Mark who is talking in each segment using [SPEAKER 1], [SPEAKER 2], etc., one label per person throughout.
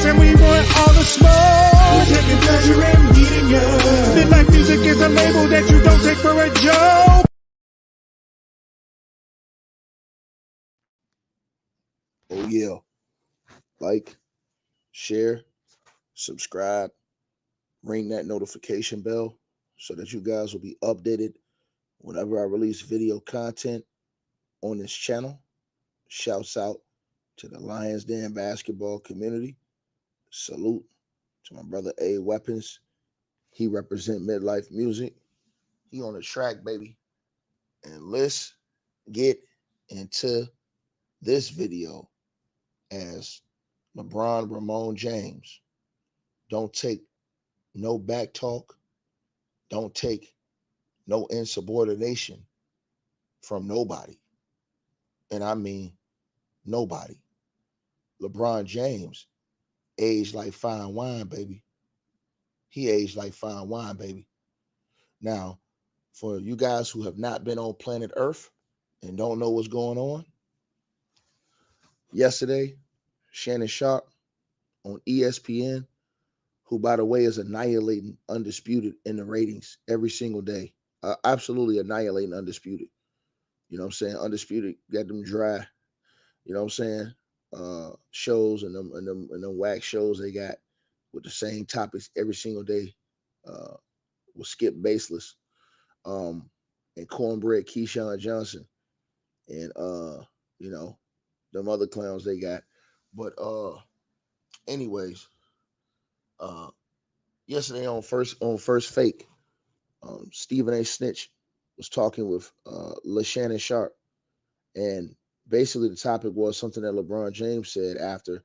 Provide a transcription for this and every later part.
[SPEAKER 1] and we want all the smoke. We're taking pleasure in meeting you. Midlife music is a label that you don't take for a joke.
[SPEAKER 2] Oh yeah. Like, share, subscribe, ring that notification bell so that you guys will be updated whenever I release video content on this channel. Shouts out to the Lions Den basketball community. Salute to my brother A Weapons. He represent midlife music. He on the track, baby. And let's get into this video as LeBron Ramon James. Don't take no back talk. Don't take no insubordination from nobody. And I mean nobody. LeBron James aged like fine wine, baby. He aged like fine wine, baby. Now, for you guys who have not been on planet Earth and don't know what's going on, yesterday, Shannon Sharpe on ESPN, who, by the way, is annihilating Undisputed in the ratings every single day. Absolutely annihilating Undisputed. You know what I'm saying? Undisputed got them dry, you know what I'm saying? Shows and them whack shows they got with the same topics every single day. With Skip Baseless, and Cornbread Keyshawn Johnson, and you know, them other clowns they got. But anyways, uh yesterday on first fake, Stephen A. Snitch was talking with Shannon Sharpe, and basically the topic was something that LeBron James said after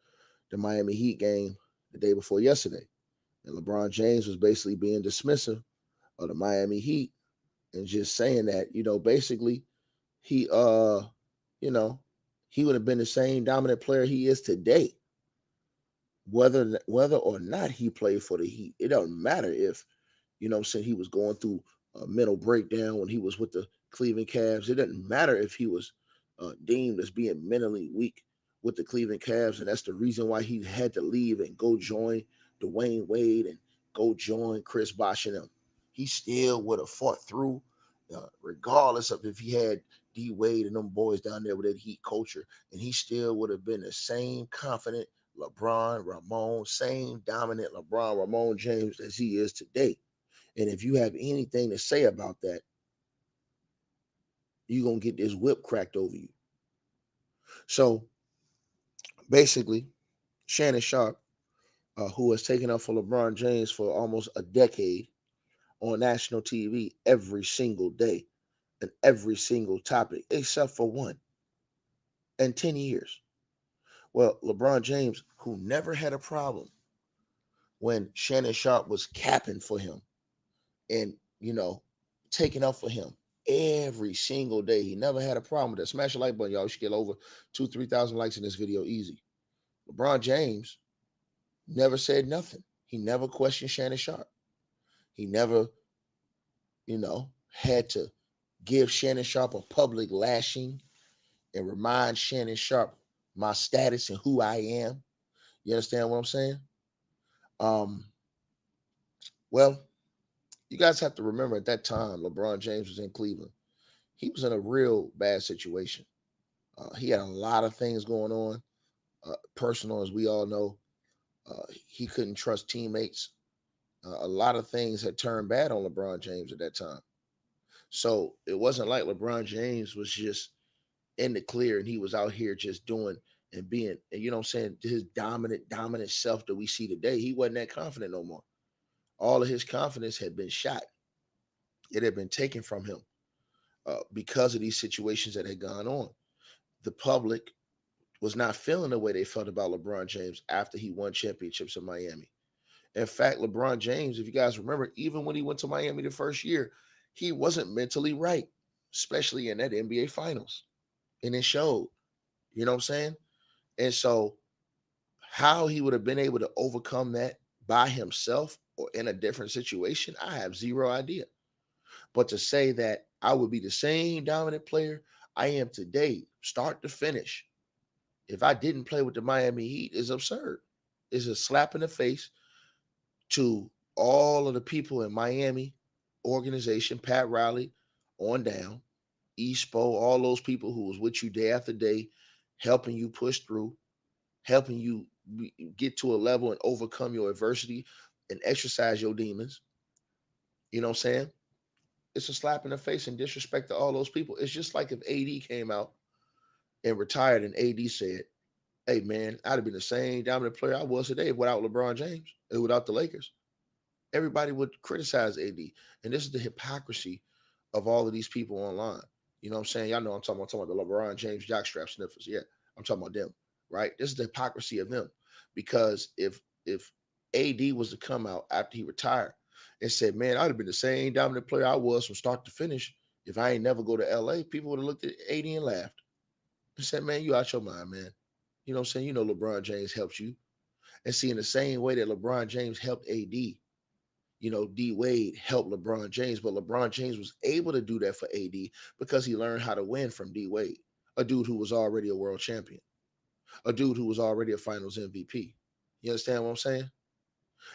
[SPEAKER 2] the Miami Heat game the day before yesterday. And LeBron James was basically being dismissive of the Miami Heat and just saying that, basically he you know, he would have been the same dominant player he is today, whether or not he played for the Heat. It doesn't matter if, I'm saying, he was going through a mental breakdown when he was with the Cleveland Cavs. It doesn't matter if he was deemed as being mentally weak with the Cleveland Cavs, and that's the reason why he had to leave and go join Dwayne Wade and go join Chris Bosh and them. He still would have fought through, regardless of if he had D Wade and them boys down there with that Heat culture, and he still would have been the same confident LeBron Ramon, same dominant LeBron Ramon James as he is today. And if you have anything to say about that, you're going to get this whip cracked over you. So basically, Shannon Sharpe, who has taken up for LeBron James for almost a decade on national TV every single day and every single topic, except for one, in 10 years. Well, LeBron James, who never had a problem when Shannon Sharpe was capping for him and, taking up for him every single day. He never had a problem with that. Smash the like button, y'all. We should get over 3,000 likes in this video easy. LeBron James never said nothing. He never questioned Shannon Sharpe. He never, had to give Shannon Sharpe a public lashing and remind Shannon Sharpe my status and who I am. You understand what I'm saying? Well, you guys have to remember at that time, LeBron James was in Cleveland. He was in a real bad situation. He had a lot of things going on, personal, as we all know. He couldn't trust teammates. A lot of things had turned bad on LeBron James at that time. So it wasn't like LeBron James was just in the clear and he was out here just doing and being, and his dominant self that we see today. He wasn't that confident no more. All of his confidence had been shot. It had been taken from him because of these situations that had gone on. The public was not feeling the way they felt about LeBron James after he won championships in Miami. In fact, LeBron James, if you guys remember, even when he went to Miami the first year, he wasn't mentally right, especially in that NBA Finals. And it showed, you know what I'm saying? And so, how he would have been able to overcome that by himself or in a different situation, I have zero idea. But to say that I would be the same dominant player I am today, start to finish, if I didn't play with the Miami Heat, is absurd. It's a slap in the face to all of the people in Miami organization, Pat Riley on down, Espo, all those people who was with you day after day, helping you push through, helping you get to a level and overcome your adversity and exercise your demons. You know what I'm saying? It's a slap in the face and disrespect to all those people. It's just like if AD came out and retired and AD said, hey man, I'd have been the same dominant player I was today without LeBron James and without the Lakers. Everybody would criticize AD. And this is the hypocrisy of all of these people online. You know what I'm saying? Y'all know I'm talking about the LeBron James jockstrap sniffers. Yeah, I'm talking about them, right? This is the hypocrisy of them. Because if AD was to come out after he retired and said, man, I'd have been the same dominant player I was from start to finish if I ain't never go to LA, people would have looked at AD and laughed and said, man, you out your mind, man. You know what I'm saying? You know LeBron James helps you. And see, in the same way that LeBron James helped AD, D Wade helped LeBron James, but LeBron James was able to do that for AD because he learned how to win from D Wade, a dude who was already a world champion, a dude who was already a finals MVP. You understand what I'm saying?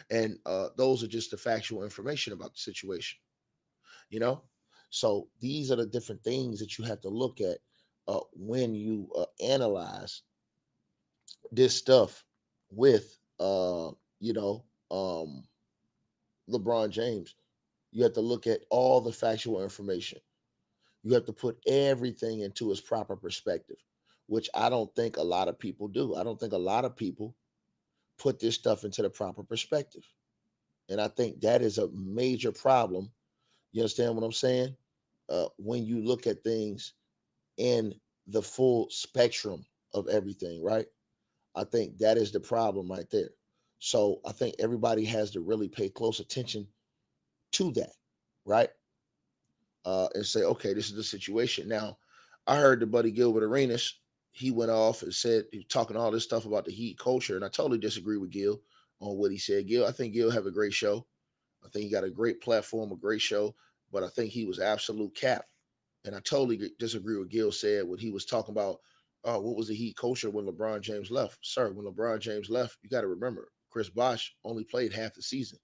[SPEAKER 2] And those are just the factual information about the situation, you know? So these are the different things that you have to look at when you analyze this stuff with, you know, um, LeBron James. You have to look at all the factual information. You have to put everything into its proper perspective, which I don't think a lot of people do. I don't think a lot of people put this stuff into the proper perspective. And I think that is a major problem. You understand what I'm saying? When you look at things in the full spectrum of everything, right? I think that is the problem right there. So I think everybody has to really pay close attention to that, right? And say, okay, this is the situation. Now, I heard the buddy Gilbert Arenas, he went off and said he was talking all this stuff about the Heat culture, and I totally disagree with Gil on what he said. Gil, I think Gil have a great show. I think he got a great platform, a great show, but I think he was absolute cap. And I totally disagree with Gil said when he was talking about what was the Heat culture when LeBron James left. Sir, when LeBron James left, you got to remember Chris Bosh only played half the season.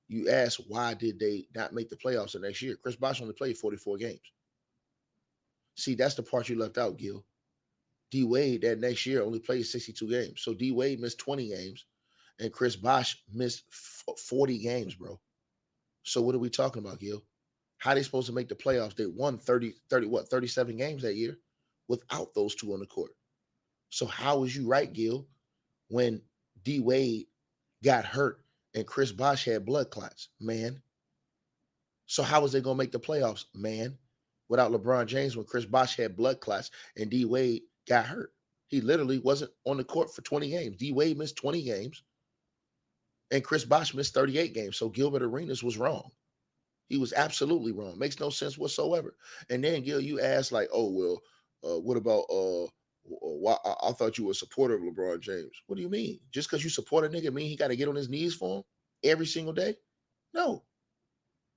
[SPEAKER 2] You ask why did they not make the playoffs the next year? Chris Bosh only played 44 games. See, that's the part you left out, Gil. D Wade that next year only played 62 games. So D Wade missed 20 games and Chris Bosh missed 40 games, bro. So what are we talking about, Gil? How they supposed to make the playoffs? They won 37 games that year without those two on the court. So how was you right, Gil, when D Wade got hurt and Chris Bosh had blood clots, man? So how was they gonna make the playoffs, man? Without LeBron James when Chris Bosh had blood clots and D Wade got hurt. He literally wasn't on the court for 20 games. D Wade missed 20 games and Chris Bosh missed 38 games. So Gilbert Arenas was wrong. He was absolutely wrong. Makes no sense whatsoever. And then Gil, you asked like, oh well, what about why I thought you were a supporter of LeBron James. What do you mean? Just because you support a nigga mean he got to get on his knees for him every single day? No.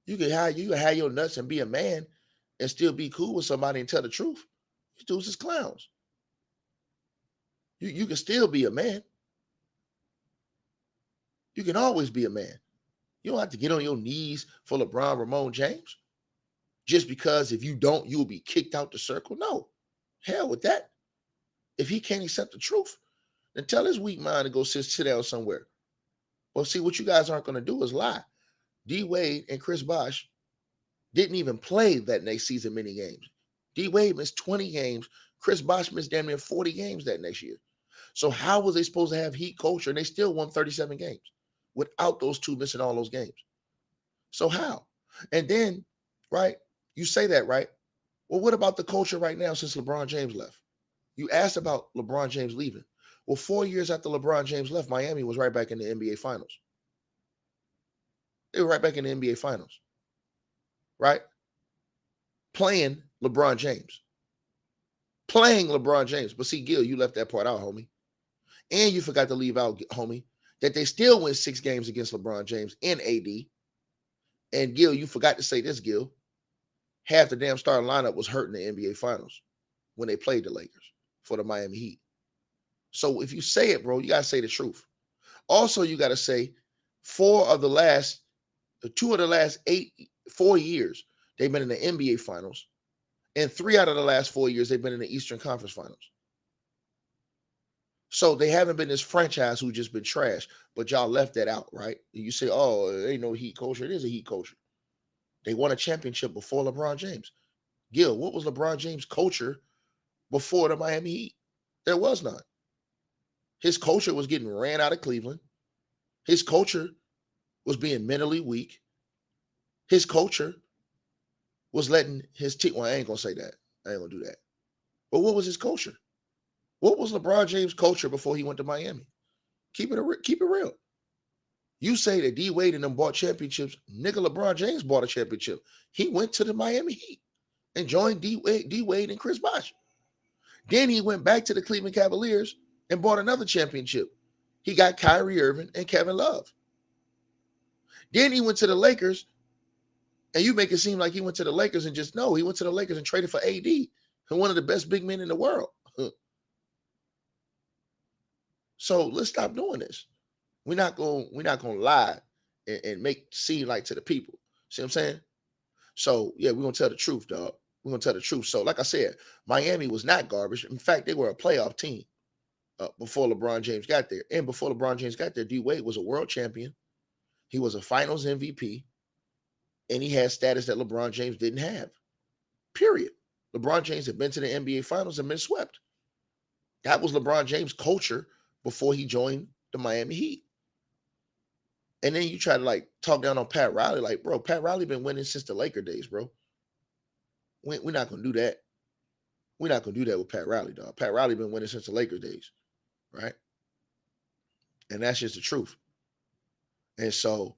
[SPEAKER 2] You can have your nuts and be a man and still be cool with somebody and tell the truth. These dudes is clowns. You can still be a man. You can always be a man. You don't have to get on your knees for LeBron Ramon James. Just because if you don't, you'll be kicked out the circle. No. Hell with that. If he can't accept the truth, then tell his weak mind to go sit down somewhere. Well, see, what you guys aren't going to do is lie. D Wade and Chris Bosh didn't even play that next season many games. D Wade missed 20 games. Chris Bosh missed damn near 40 games that next year. So how was they supposed to have Heat culture and they still won 37 games without those two missing all those games? So how? And then, right, you say that, right? Well, what about the culture right now since LeBron James left? You asked about LeBron James leaving. Well, 4 years after LeBron James left, Miami was right back in the NBA Finals. They were right back in the NBA Finals, right? Playing LeBron James. Playing LeBron James. But see, Gil, you left that part out, homie. And you forgot to leave out, homie, that they still win 6 games against LeBron James and AD. And Gil, you forgot to say this, Gil. Half the damn starting lineup was hurt in the NBA Finals when they played the Lakers for the Miami Heat. So if you say it, bro, you got to say the truth. Also, you got to say 2 of the last 4 years, they've been in the NBA Finals. And 3 out of the last 4 years, they've been in the Eastern Conference Finals. So they haven't been this franchise who just been trash, but y'all left that out, right? You say, oh, there ain't no Heat culture. It is a Heat culture. They won a championship before LeBron James. Gil, what was LeBron James' culture before the Miami Heat? There was none. His culture was getting ran out of Cleveland. His culture was being mentally weak. His culture was letting his team, well, I ain't going to say that. I ain't going to do that. But what was his culture? What was LeBron James' culture before he went to Miami? Keep it real. You say that D Wade and them bought championships. Nigga, LeBron James bought a championship. He went to the Miami Heat and joined D Wade and Chris Bosh. Then he went back to the Cleveland Cavaliers and bought another championship. He got Kyrie Irving and Kevin Love. Then he went to the Lakers, and you make it seem like he went to the Lakers and just, no, he went to the Lakers and traded for AD, and one of the best big men in the world. So let's stop doing this. We're not gonna lie and make seem like to the people. See what I'm saying? So yeah, we're gonna tell the truth, dog. We're gonna tell the truth. So like I said, Miami was not garbage. In fact, they were a playoff team before LeBron James got there. And before LeBron James got there, D Wade was a world champion. He was a Finals MVP, and he had status that LeBron James didn't have. Period. LeBron James had been to the NBA Finals and been swept. That was LeBron James' culture before he joined the Miami Heat. And then you try to like talk down on Pat Riley, like, bro, Pat Riley been winning since the Laker days, bro. We're not gonna do that. We're not gonna do that with Pat Riley, dog. Pat Riley been winning since the Laker days, right? And that's just the truth. And so,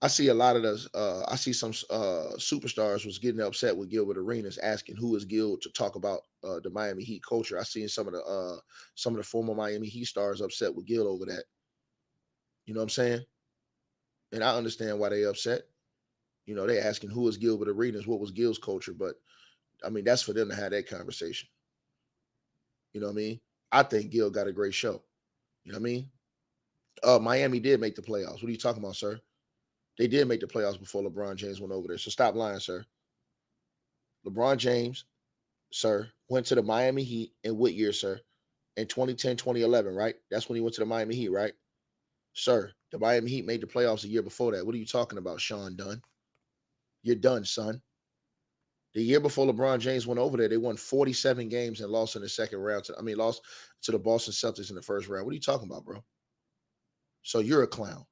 [SPEAKER 2] I see a lot of those. I see some superstars was getting upset with Gilbert Arenas, asking who is Gil to talk about the Miami Heat culture. I seen some of the former Miami Heat stars upset with Gil over that. You know what I'm saying? And I understand why they upset. They asking who is Gilbert Arenas, what was Gil's culture, but I mean that's for them to have that conversation. You know what I mean? I think Gil got a great show. You know what I mean? Miami did make the playoffs. What are you talking about, sir? They did make the playoffs before LeBron James went over there. So stop lying, sir. LeBron James, sir, went to the Miami Heat in what year, sir? In 2010, 2011, right? That's when he went to the Miami Heat, right? Sir, the Miami Heat made the playoffs a year before that. What are you talking about, Sean Dunn? You're done, son. The year before LeBron James went over there, they won 47 games and lost in the second round. Lost to the Boston Celtics in the first round. What are you talking about, bro? So you're a clown.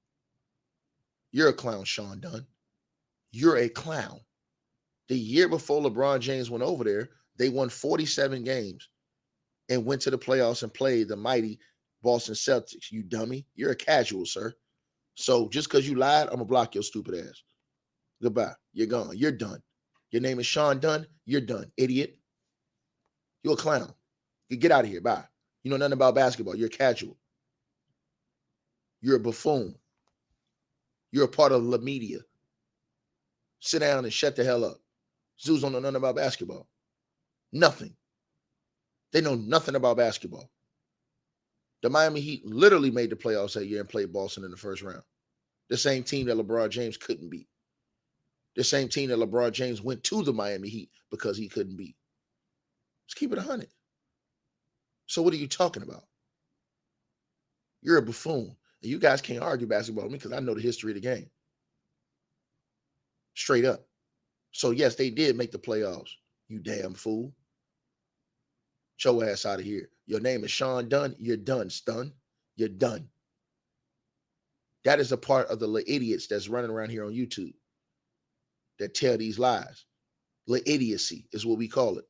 [SPEAKER 2] You're a clown, Sean Dunn. You're a clown. The year before LeBron James went over there, they won 47 games and went to the playoffs and played the mighty Boston Celtics. You dummy. You're a casual, sir. So just because you lied, I'm going to block your stupid ass. Goodbye. You're gone. You're done. Your name is Sean Dunn. You're done, idiot. You're a clown. You get out of here. Bye. You know nothing about basketball. You're casual. You're a buffoon. You're a part of the media. Sit down and shut the hell up. Zoos don't know nothing about basketball. Nothing. They know nothing about basketball. The Miami Heat literally made the playoffs that year and played Boston in the first round. The same team that LeBron James couldn't beat. The same team that LeBron James went to the Miami Heat because he couldn't beat. Let's keep it 100. So what are you talking about? You're a buffoon. And you guys can't argue basketball with me because I know the history of the game. Straight up. So yes, they did make the playoffs. You damn fool. Get your ass out of here. Your name is Sean Dunn. You're done, stun. You're done. That is a part of the idiots that's running around here on YouTube that tell these lies. Idiocy is what we call it.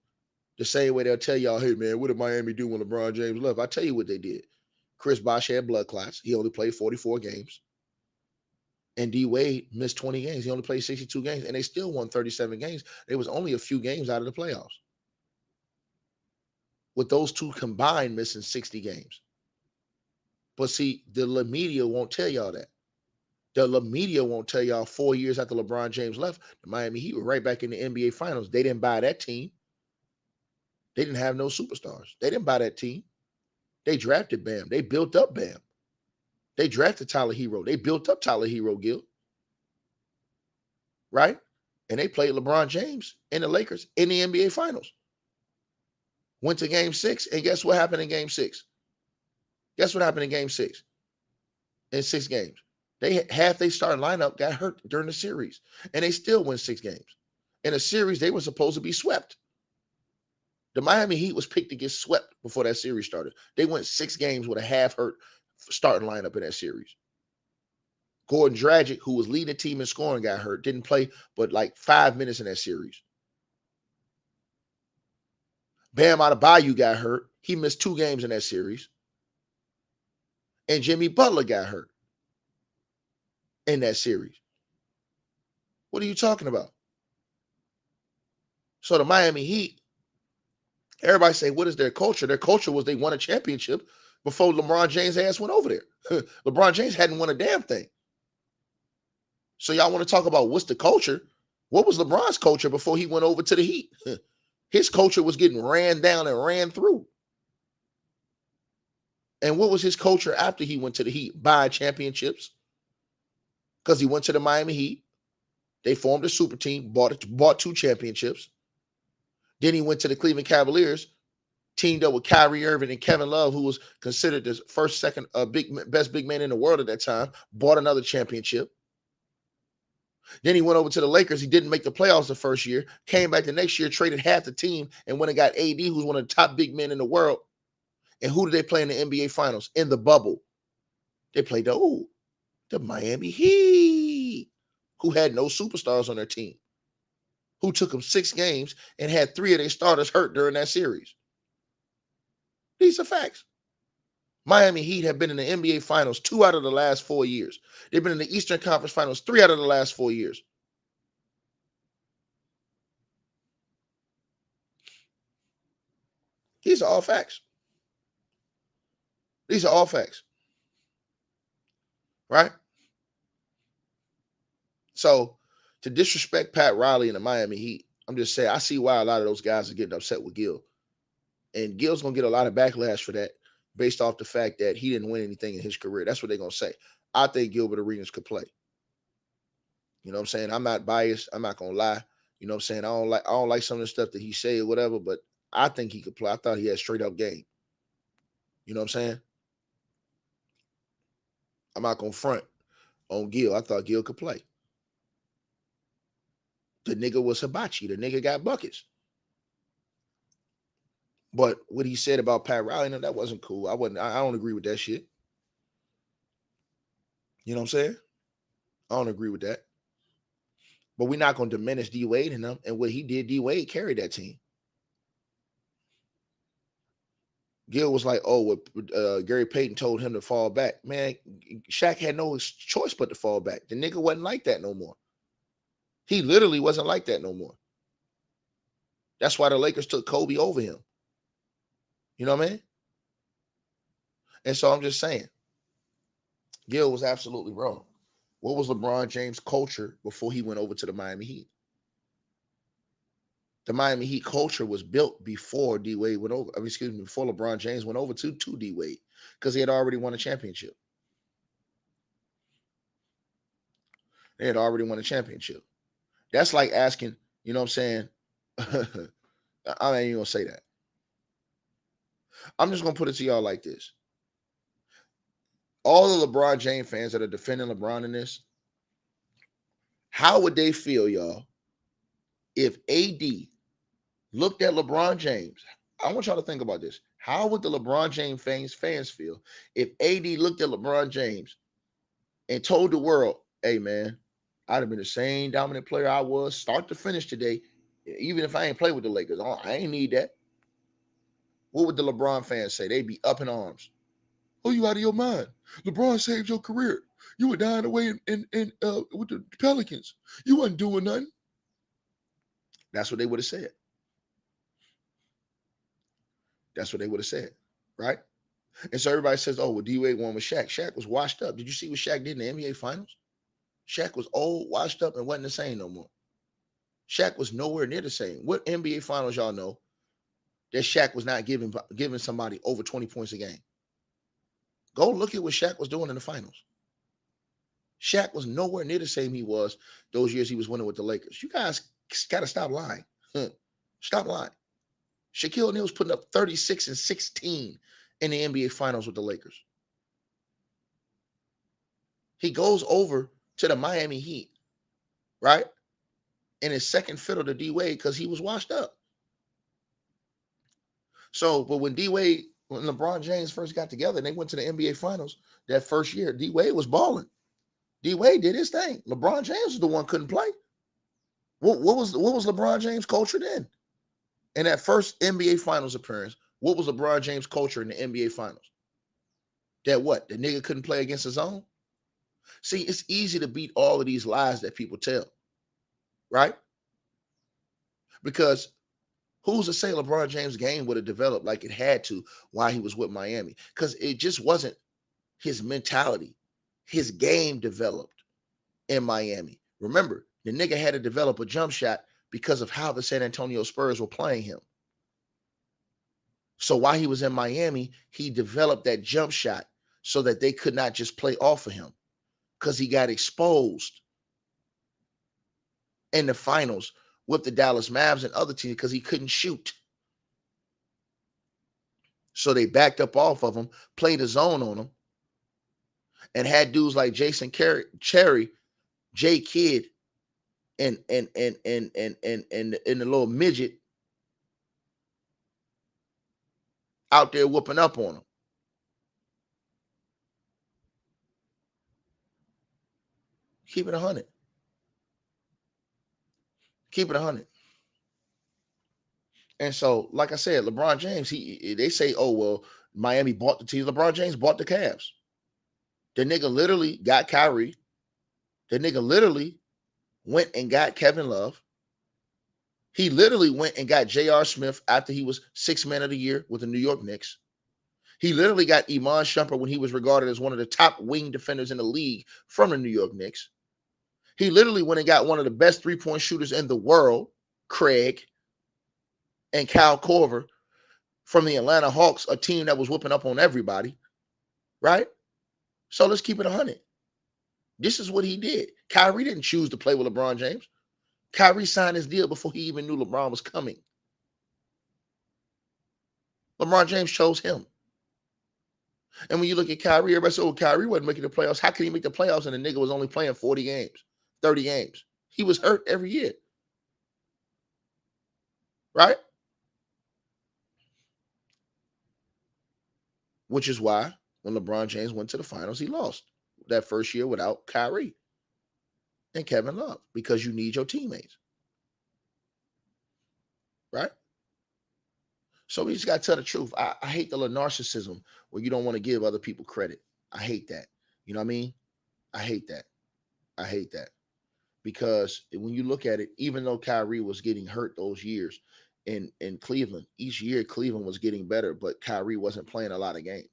[SPEAKER 2] The same way they'll tell y'all, hey man, what did Miami do when LeBron James left? I tell you what they did. Chris Bosh had blood clots. He only played 44 games. And D Wade missed 20 games. He only played 62 games, and they still won 37 games. There was only a few games out of the playoffs. With those two combined missing 60 games. But see, the media won't tell y'all that. The media won't tell y'all 4 years after LeBron James left, the Miami Heat were right back in the NBA Finals. They didn't buy that team. They didn't have no superstars. They didn't buy that team. They drafted Bam. They built up Bam. They drafted Tyler Hero. They built up Tyler Hero, Gil. Right? And they played LeBron James and the Lakers in the NBA Finals. Went to game 6, and guess what happened in game 6? Guess what happened in game 6? In 6 games. Half they starting lineup got hurt during the series, and they still win 6 games. In a series, they were supposed to be swept. The Miami Heat was picked to get swept before that series started. They went 6 games with a half-hurt starting lineup in that series. Gordon Dragic, who was leading the team in scoring, got hurt. Didn't play but like 5 minutes in that series. Bam Adebayo got hurt. He missed 2 games in that series. And Jimmy Butler got hurt in that series. What are you talking about? So the Miami Heat, everybody say, what is their culture? Their culture was they won a championship before LeBron James' ass went over there. LeBron James hadn't won a damn thing. So y'all want to talk about what's the culture? What was LeBron's culture before he went over to the Heat? His culture was getting ran down and ran through. And what was his culture after he went to the Heat? Buying championships. Because he went to the Miami Heat. They formed a super team, bought 2 championships. Then he went to the Cleveland Cavaliers, teamed up with Kyrie Irving and Kevin Love, who was considered the best big man in the world at that time, bought another championship. Then he went over to the Lakers. He didn't make the playoffs the first year, came back the next year, traded half the team, and went and got AD, who's one of the top big men in the world. And who did they play in the NBA Finals? In the bubble. They played the Miami Heat, who had no superstars on their team, who took them 6 games and had 3 of their starters hurt during that series. These are facts. Miami Heat have been in the NBA Finals 2 out of the last 4 years. They've been in the Eastern Conference Finals 3 out of the last 4 years. These are all facts. These are all facts. Right? So, to disrespect Pat Riley and the Miami Heat, I'm just saying, I see why a lot of those guys are getting upset with Gil. And Gil's going to get a lot of backlash for that based off the fact that he didn't win anything in his career. That's what they're going to say. I think Gilbert Arenas could play. You know what I'm saying? I'm not biased. I'm not going to lie. You know what I'm saying? I don't like some of the stuff that he said or whatever, but I think he could play. I thought he had straight up game. You know what I'm saying? I'm not going to front on Gil. I thought Gil could play. The nigga was hibachi. The nigga got buckets. But what he said about Pat Riley, no, that wasn't cool. I don't agree with that shit. You know what I'm saying? I don't agree with that. But we're not going to diminish D Wade and them. And what he did, D Wade carried that team. Gil was like, Gary Payton told him to fall back. Man, Shaq had no choice but to fall back. The nigga wasn't like that no more. He literally wasn't like that no more. That's why the Lakers took Kobe over him. You know what I mean? And so I'm just saying, Gil was absolutely wrong. What was LeBron James' culture before he went over to the Miami Heat? The Miami Heat culture was built before D Wade went over. Before LeBron James went over to D Wade, because he had already won a championship. They had already won a championship. That's like asking, you know what I'm saying? I ain't even gonna say that. I'm just gonna put it to y'all like this. All the LeBron James fans that are defending LeBron in this, how would they feel, y'all, if AD looked at LeBron James? I want y'all to think about this. How would the LeBron James fans feel if AD looked at LeBron James and told the world, hey, man, I'd have been the same dominant player I was start to finish today, even if I ain't play with the Lakers. I ain't need that. What would the LeBron fans say? They'd be up in arms. Oh, you out of your mind. LeBron saved your career. You were dying away in with the Pelicans. You wasn't doing nothing. That's what they would have said. That's what they would have said, right? And so everybody says, oh, well, D-Wade won with Shaq. Shaq was washed up. Did you see what Shaq did in the NBA Finals? Shaq was old, washed up, and wasn't the same no more. Shaq was nowhere near the same. What NBA Finals y'all know that Shaq was not giving somebody over 20 points a game? Go look at what Shaq was doing in the finals. Shaq was nowhere near the same he was those years he was winning with the Lakers. You guys got to stop lying. Stop lying. Shaquille O'Neal was putting up 36 and 16 in the NBA Finals with the Lakers. He goes over to the Miami Heat, right? In his second fiddle to D Wade because he was washed up. So, but when when LeBron James first got together and they went to the NBA Finals that first year, D Wade was balling. D Wade did his thing. LeBron James was the one couldn't play. What was LeBron James' culture then? In that first NBA Finals appearance, what was LeBron James' culture in the NBA Finals? That what? The nigga couldn't play against his own? See, it's easy to beat all of these lies that people tell, right? Because who's to say LeBron James' game would have developed like it had to while he was with Miami? Because it just wasn't his mentality. His game developed in Miami. Remember, the nigga had to develop a jump shot because of how the San Antonio Spurs were playing him. So while he was in Miami, he developed that jump shot so that they could not just play off of him because he got exposed in the finals with the Dallas Mavs and other teams because he couldn't shoot. So they backed up off of him, played a zone on him, and had dudes like Jason Cherry, Jay Kidd, and the little midget out there whooping up on him. Keep it 100. Keep it 100. And so, like I said, LeBron James, they say, oh, well, Miami bought the team. LeBron James bought the Cavs. The nigga literally got Kyrie. The nigga literally went and got Kevin Love. He literally went and got J.R. Smith after he was sixth man of the year with the New York Knicks. He literally got Iman Shumpert when he was regarded as one of the top wing defenders in the league from the New York Knicks. He literally went and got one of the best three-point shooters in the world, Craig, and Kyle Korver from the Atlanta Hawks, a team that was whooping up on everybody, right? So let's keep it 100. This is what he did. Kyrie didn't choose to play with LeBron James. Kyrie signed his deal before he even knew LeBron was coming. LeBron James chose him. And when you look at Kyrie, everybody said, oh, Kyrie wasn't making the playoffs. How can he make the playoffs? And the nigga was only playing 40 games, 30 games. He was hurt every year. Right? Which is why when LeBron James went to the finals, he lost that first year without Kyrie and Kevin Love because you need your teammates. Right? So we just got to tell the truth. I hate the narcissism where you don't want to give other people credit. I hate that. You know what I mean? I hate that. I hate that. Because when you look at it, even though Kyrie was getting hurt those years in Cleveland, each year Cleveland was getting better, but Kyrie wasn't playing a lot of games.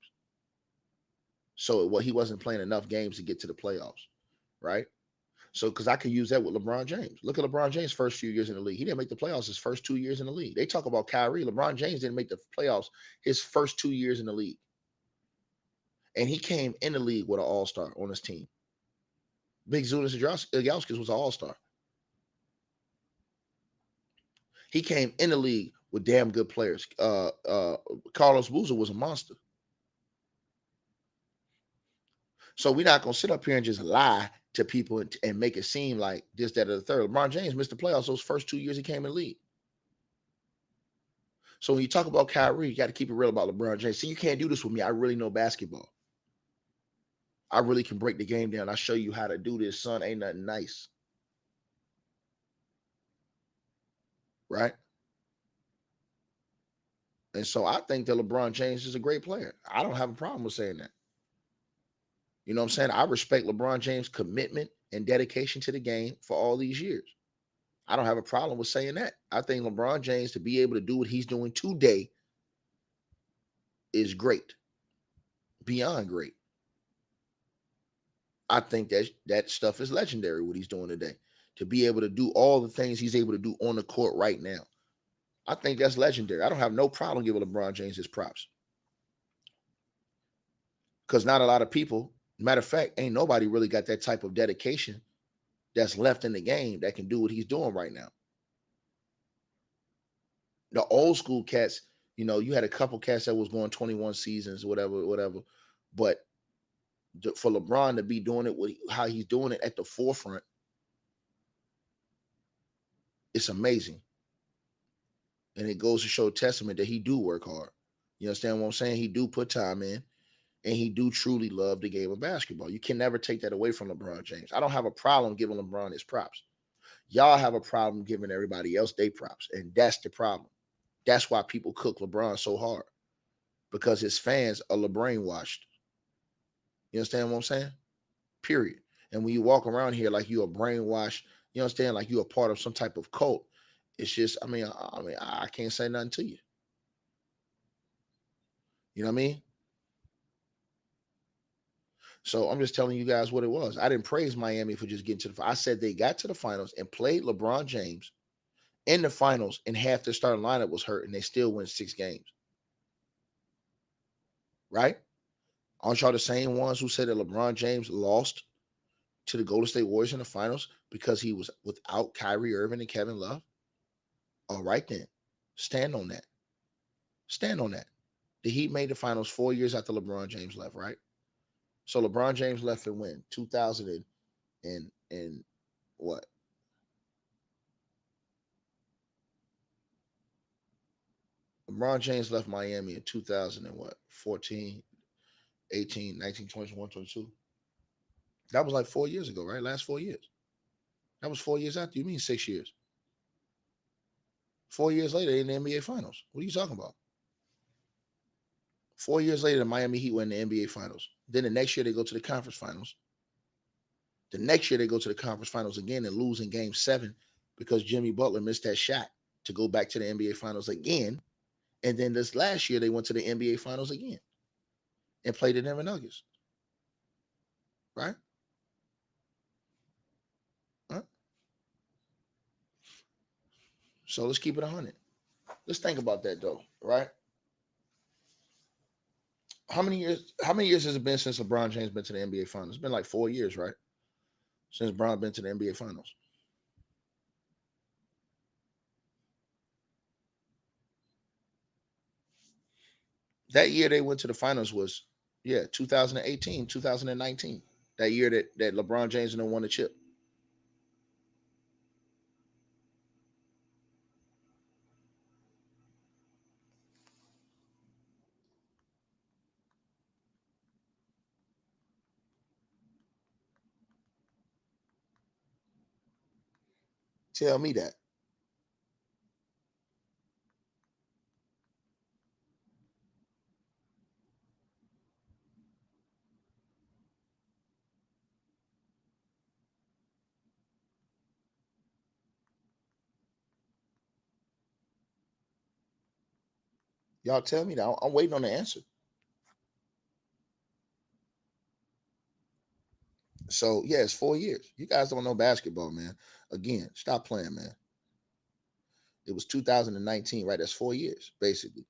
[SPEAKER 2] So he wasn't playing enough games to get to the playoffs, right? So because I could use that with LeBron James. Look at LeBron James' first few years in the league. He didn't make the playoffs his first 2 years in the league. They talk about Kyrie. LeBron James didn't make the playoffs his first 2 years in the league. And he came in the league with an all-star on his team. Big Zunis Ilgauskas was an all-star. He came in the league with damn good players. Carlos Boozer was a monster. So we're not going to sit up here and just lie to people and make it seem like this, that, or the third. LeBron James missed the playoffs those first 2 years he came in the league. So when you talk about Kyrie, you got to keep it real about LeBron James. See, you can't do this with me. I really know basketball. I really can break the game down. I show you how to do this, son. Ain't nothing nice. Right? And so I think that LeBron James is a great player. I don't have a problem with saying that. You know what I'm saying? I respect LeBron James' commitment and dedication to the game for all these years. I don't have a problem with saying that. I think LeBron James, to be able to do what he's doing today, is great. Beyond great. I think that stuff is legendary, what he's doing today. To be able to do all the things he's able to do on the court right now. I think that's legendary. I don't have no problem giving LeBron James his props. because not a lot of people, matter of fact, ain't nobody really got that type of dedication that's left in the game that can do what he's doing right now. The old school cats, you had a couple cats that was going 21 seasons, whatever. But for LeBron to be doing it with how he's doing it at the forefront, it's amazing. And it goes to show testament that he do work hard. You understand what I'm saying? He do put time in, and he do truly love the game of basketball. You can never take that away from LeBron James. I don't have a problem giving LeBron his props. Y'all have a problem giving everybody else their props, and that's the problem. That's why people cook LeBron so hard, because his fans are LeBron washed. You understand what I'm saying? Period. And when you walk around here like you are brainwashed, you understand, like you are part of some type of cult. It's just, I can't say nothing to you. You know what I mean? So I'm just telling you guys what it was. I didn't praise Miami for just getting to the. I said they got to the finals and played LeBron James in the finals, and half their starting lineup was hurt, and they still win 6 games. Right? Aren't y'all the same ones who said that LeBron James lost to the Golden State Warriors in the finals because he was without Kyrie Irving and Kevin Love? All right then. Stand on that. Stand on that. The Heat made the finals 4 years after LeBron James left, right? So LeBron James left in when? 2000 and what? LeBron James left Miami in 2000 and what? 14, 18, 19, 20, 21, 22. That was like 4 years ago, right? Last 4 years. That was 4 years after. You mean 6 years? 4 years later, in the NBA Finals. What are you talking about? 4 years later, the Miami Heat win the NBA Finals. Then the next year, they go to the conference finals. The next year, they go to the conference finals again and lose in game 7 because Jimmy Butler missed that shot to go back to the NBA Finals again. And then this last year, they went to the NBA Finals again and played the Denver Nuggets. Right? Huh? So let's keep it 100. Let's think about that, though, right? How many years? How many years has it been since LeBron James been to the NBA Finals? It's been like 4 years, right? Since Bron been to the NBA Finals. That year they went to the finals was, 2018, 2019. That year that LeBron James and them won the chip. Tell me that. Y'all tell me that. I'm waiting on the answer. So yeah, it's 4 years. You guys don't know basketball, man. Again, stop playing, man. It was 2019, right? That's 4 years, basically.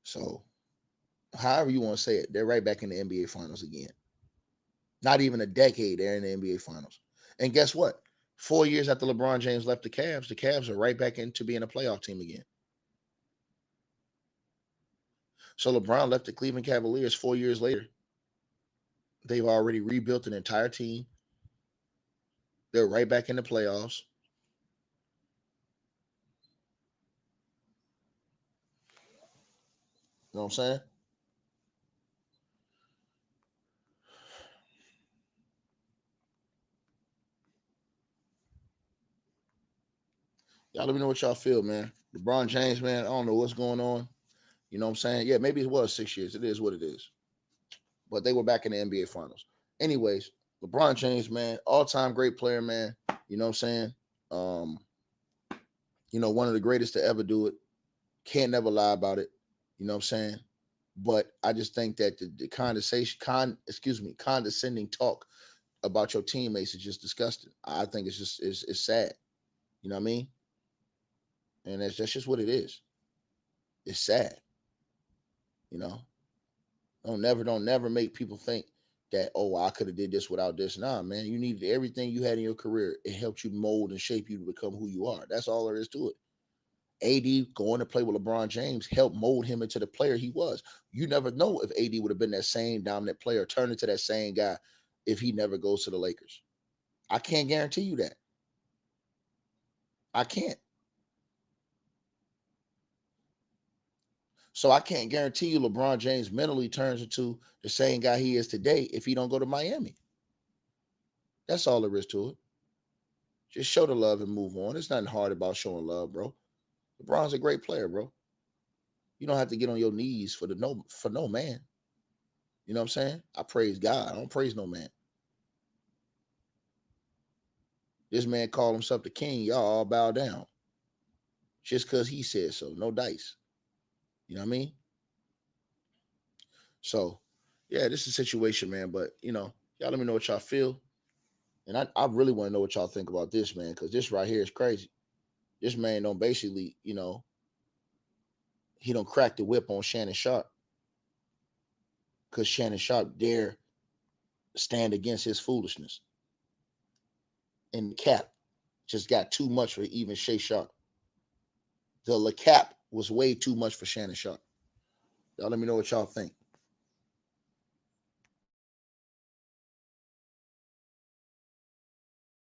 [SPEAKER 2] So however you want to say it, they're right back in the NBA finals again. Not even a decade, they're in the NBA finals. And guess what? 4 years after LeBron James left the Cavs are right back into being a playoff team again. So LeBron left the Cleveland Cavaliers 4 years later. They've already rebuilt an entire team. They're right back in the playoffs. You know what I'm saying? Y'all let me know what y'all feel, man. LeBron James, man, I don't know what's going on. You know what I'm saying? Yeah, maybe it was 6 years. It is what it is. But they were back in the NBA finals. Anyways, LeBron James, man, all-time great player, man. You know what I'm saying? Um, one of the greatest to ever do it. Can't never lie about it. You know what I'm saying? But I just think that the condescending talk about your teammates is just disgusting. I think it's just it's sad. You know what I mean? And that's just what it is. It's sad, you know. Don't never make people think that, oh, I could have did this without this. Nah, man, you needed everything you had in your career. It helped you mold and shape you to become who you are. That's all there is to it. AD going to play with LeBron James helped mold him into the player he was. You never know if AD would have been that same dominant player, turned into that same guy if he never goes to the Lakers. I can't guarantee you that. I can't. So I can't guarantee you LeBron James mentally turns into the same guy he is today if he don't go to Miami. That's all there is to it. Just show the love and move on. It's nothing hard about showing love, bro. LeBron's a great player, bro. You don't have to get on your knees for no man. You know what I'm saying? I praise God. I don't praise no man. This man called himself the king. Y'all all bow down. Just because he said so. No dice. You know what I mean? So, yeah, this is a situation, man. But, y'all let me know what y'all feel. And I really want to know what y'all think about this, man, because this right here is crazy. This man don't basically, he don't crack the whip on Shannon Sharpe because Shannon Sharpe dare stand against his foolishness. And the cap just got too much for even Shay Sharpe. The cap was way too much for Shannon Sharpe. Y'all let me know what y'all think.